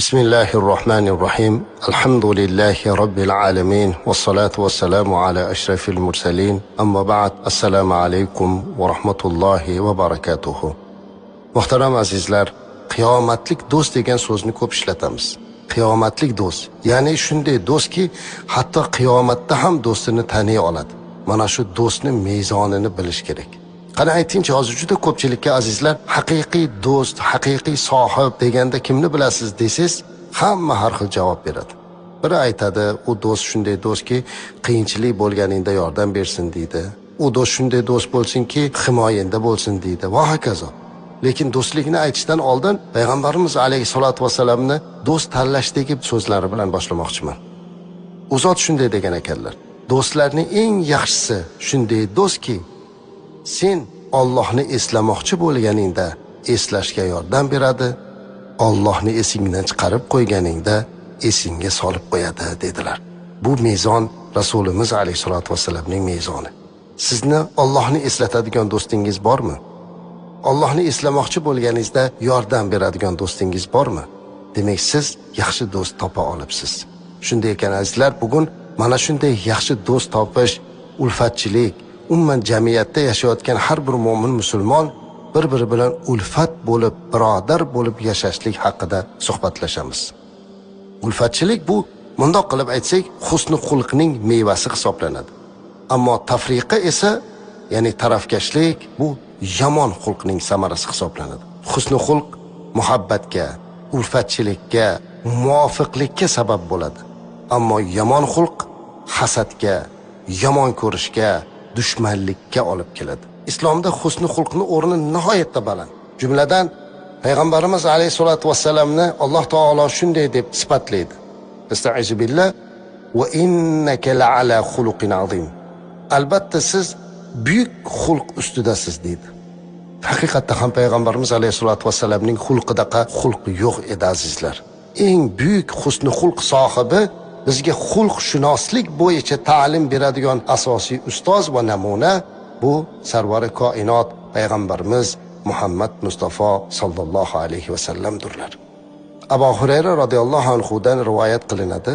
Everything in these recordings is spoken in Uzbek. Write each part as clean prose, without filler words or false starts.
Bismillahirrahmanirrahim. Alhamdulillahi Rabbil alamin. Wassalatu wassalamu ala ashrafil mursalin. Amma ba'd. Assalomu alaykum va rahmatullohi va barakatuhu. Muhtaram azizlar, qiyomatlik do'st degan so'zni ko'p ishlatamiz. Qiyomatlik do'st, ya'ni shunday do'stki, hatto qiyomatda ham do'stini taniy oladi. Mana shu do'stning mezonini bilish kerak. Qani aytingchi, hozir juda ko'pchilikka azizlar, haqiqiy do'st, haqiqiy sohib deganda kimni bilasiz desangiz, hamma har xil javob beradi. Biri aytadi, u do'st shunday do'stki, qiyinchilik bo'lganingda yordam bersin deydi. U do'st shunday do'st bo'lsinki, himoyangda bo'lsin deydi va hokazo. Lekin do'stlikni aytishdan oldin payg'ambarimiz alayhisolatu vasallamni do'st tanlashdagi so'zlari bilan boshlamoqchiman. U zot shunday degan ekanlar: do'stlarning eng yaxshisi shunday do'stki, sen Allohni eslamoqchi bo'lganingda eslashga yordam beradi, Allohni esingdan chiqarib qo'yganingda esingga solib qo'yadi dedilar. Bu mezon Rasulimiz alayhisolatu vasallamning mezoni. Sizni Allohni eslatadigan do'stingiz bormi? Allohni eslamoqchi bo'lganingizda yordam beradigan do'stingiz bormi? Demak, siz yaxshi do'st topa olibsiz. Shunday ekan azizlar, bugun mana shunday yaxshi do'st topish, ulfatchilik, umuman jamiyatda yashayotgan har bir mo'min musulmon bir-biri bilan ulfat bo'lib, birodar bo'lib yashashlik haqida suhbatlashamiz. Ulfatchilik bu, mundoq qilib aytsak, husn xulqning mevasi hisoblanadi. Ammo tafriqa esa, ya'ni tarafkashlik, bu yomon xulqning samarasi hisoblanadi. Husn xulq muhabbatga, ulfatchilikka, muvofiqlikka sabab bo'ladi. Ammo yomon xulq hasadga, yomon ko'rishga, dushmanlikka olib keladi. Islomda husn xulqning o'rni nihoyatda baland. Jumladan payg'ambarimiz alayhisolatu vassalamni Alloh taolo shunday deb sifatlaydi: Estaizu billah va innaka la'ala xuluqin azim. Albatta siz buyuk xulq ustidasiz deydi. Haqiqatda ham payg'ambarimiz alayhisolatu vassalamning xulqidaqa xulq yo'q edi azizlar. Eng buyuk husn xulq sohibi, bizga xulqshunoslik bo'yicha ta'lim beradigan asosiy ustoz va namuna bu sarvari koinot payg'ambarimiz Muhammad Mustafa sallallohu alayhi vasallamdirlar. Abu Hurayra radhiyallohu anhu dan rivoyat qilinadi.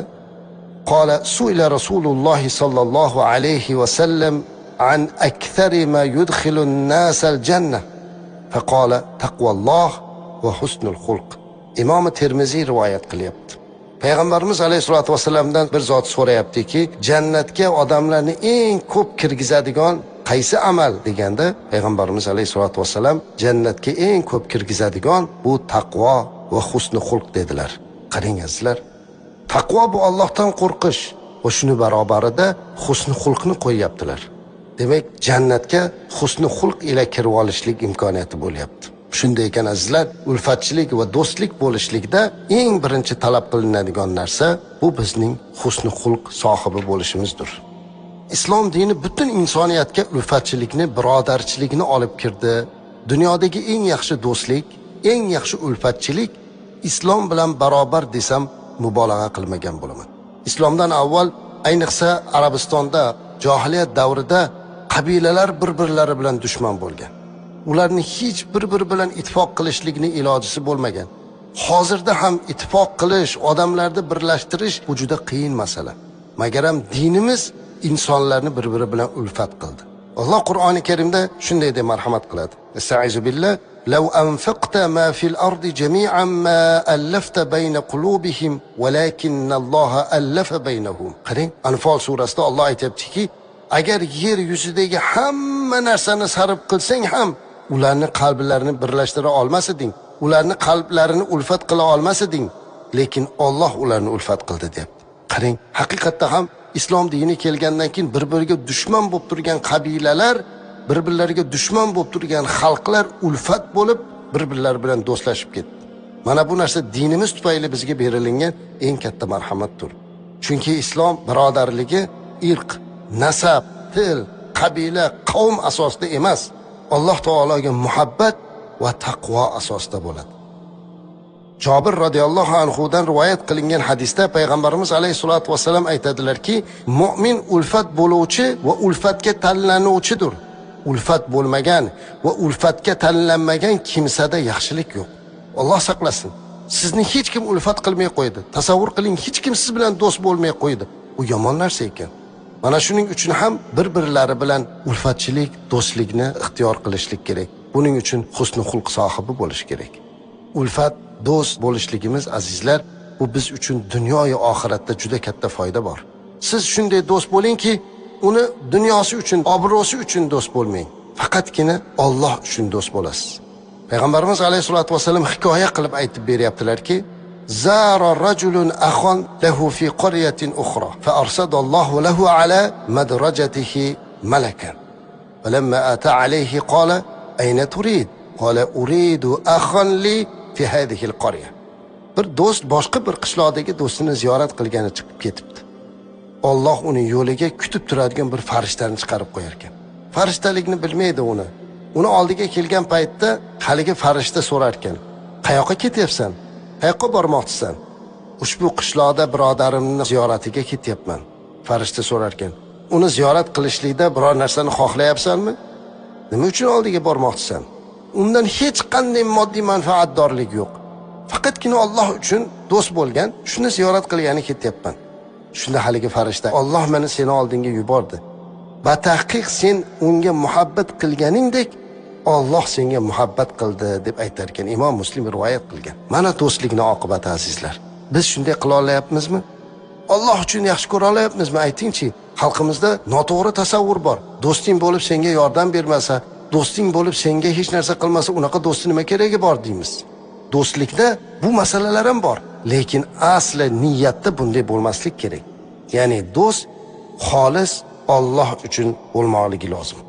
Qala su'ila Rasululloh sallallohu alayhi vasallam an akthari ma yudkhilu an-nas al-jannah. Faqala taqvalloh va husnul xulq. Imom Termiziy rivoyat qilyapti. Payg'ambarimiz alayhisolatu vasallamdan bir zot so'rayaptiki, jannatga odamlarni eng ko'p kirgizadigan qaysi amal deganda, payg'ambarimiz alayhisolatu vasallam jannatga eng ko'p kirgizadigan bu taqvo va husn xulq dedilar. Qarang azizlar, taqvo bu Allohdan qo'rqish va shuni barobarida husn xulqni qo'yyaptilar. Demak, jannatga husn xulq ila kirib olishlik imkoniyati bo'lyapti. Shunday ekan azizlar, ulfatchilik va do'stlik bo'lishlikda eng birinchi talab qilinadigan narsa bu bizning husn xulq sohibi bo'lishimizdir. Islom dini butun insoniyatga ulfatchilikni, birodarchilikni olib kirdi. Dunyodagi eng yaxshi do'stlik, eng yaxshi ulfatchilik islom bilan barobar desam mubolag'a qilmagan bo'laman. Islomdan avval, ayniqsa Arabistonda jahiliyat davrida qabilalar bir-birlari bilan dushman bo'lgan. Ularni hech bir-biri bilan ittifoq qilishlikning ilojisi bo'lmagan. Hozirda ham ittifoq qilish, odamlarni birlashtirish bu juda qiyin masala. Magaram dinimiz insonlarni bir-biri bilan ulfat qildi. Alloh Qur'oni Karimda shunday deb marhamat qiladi. Estaizu billah law anfaqta ma fil ardi jami'an ma allafta bayna qulubihim walakinnalloha allafa baynahum. Qarang, Anfal surasida Alloh aytibdiki, agar yer yuzidagi hamma narsani sarf qilsang ham ularni qalblarini birlashtira olmas eding, ularni qalblarini ulfat qila olmas eding, lekin Alloh ularni ulfat qildi deyapti. Qarang, haqiqatda ham islom dini kelgandan keyin bir-biriga dushman bo'lib turgan qabilalar, bir-birlariga dushman bo'lib turgan xalqlar ulfat bo'lib, bir-birlari bilan do'stlashib ketdi. Mana bu narsa dinimiz tufayli bizga berilgan eng katta marhamatdir. Chunki islom birodarligi irq, nasab, til, qabila, qavm asosida emas, Alloh taologa muhabbat va taqvo asosida bo'ladi. Jabir radhiyallohu anhu dan rivoyat qilingan hadisda payg'ambarimiz alayhisolatu vasallam aytadilarki, mu'min ulfat bo'luvchi va ulfatga tanlanuvchidir. Ulfat bo'lmagan va ulfatga tanlanmagan kimsada yaxshilik yo'q. Alloh saqlasin. sizni hech kim ulfat qilmay qo'ydi. Tasavvur qiling, hech kim siz bilan do'st bo'lmay qo'ydi. Bu yomon narsa ekan. Mana shuning uchun ham bir-birlari bilan ulfatchilik, do'stlikni ixtiyor qilishlik kerak. Buning uchun husn xulq sohibi bo'lish kerak. Ulfat, do'st bo'lishligimiz azizlar, bu biz uchun dunyo va oxiratda juda katta foyda bor. Siz shunday do'st bo'lingki, uni dunyosi uchun, obro'si uchun do'st bo'lmang. Faqatgina Alloh uchun do'st bo'lasiz. Payg'ambarimiz alayhisolatu vasallam hikoya qilib aytib beryaptilarki, zara rajulun akhon lahu fi qaryatin ukhra fa arsadallohu lahu ala madrajatihi malakan. Falamma ata alayhi qala ayna turid? Qala uridu akhan li fi hadhihi alqarya. Bir do'st boshqa bir qishloqdagi do'stini ziyorat qilgani chiqib ketibdi. Alloh uni yo'liga kutib turadigan bir farishtani chiqarib qo'yar ekan. Farishtalikni bilmaydi uni. Uni oldiga kelgan paytda haligi farishta so'rar ekan: "Qayoqqa ketyapsan? Qayoqqa bormoqchisan?" "Ushbu qishloqda birodarimni ziyoratiga ketyapman." Farishta so'rar ekan: "Uni ziyorat qilishlikda biror narsani xohlayapsanmi? Nima uchun oldiga bormoqchisan?" "Undan hech qanday moddiy manfaatdorlik yo'q. Faqatgina Alloh uchun do'st bo'lgan, shuni ziyorat qilgani ketyapman." Shunda haligi farishta: "Alloh meni seni oldinga yubordi. Batahqiq sen unga muhabbat qilganingdek Alloh senga muhabbat qildi" deb aytar ekan. Imom Muslim rivoyat qilgan. Mana do'stlikning oqibati azizlar. Biz shunday qila olayapmizmi? Alloh uchun yaxshi ko'ra olayapmizmi? Aytingchi. Xalqimizda noto'g'ri tasavvur bor. Do'sting bo'lib senga yordam bermasa, do'sting bo'lib senga hech narsa qilmasa, unaqa do'stning nima keragi bor deymiz. Do'stlikda bu masalalar ham bor, lekin asli niyatda bunday bo'lmaslik kerak. Ya'ni do'st xolis Alloh uchun bo'lmoqligi lozim.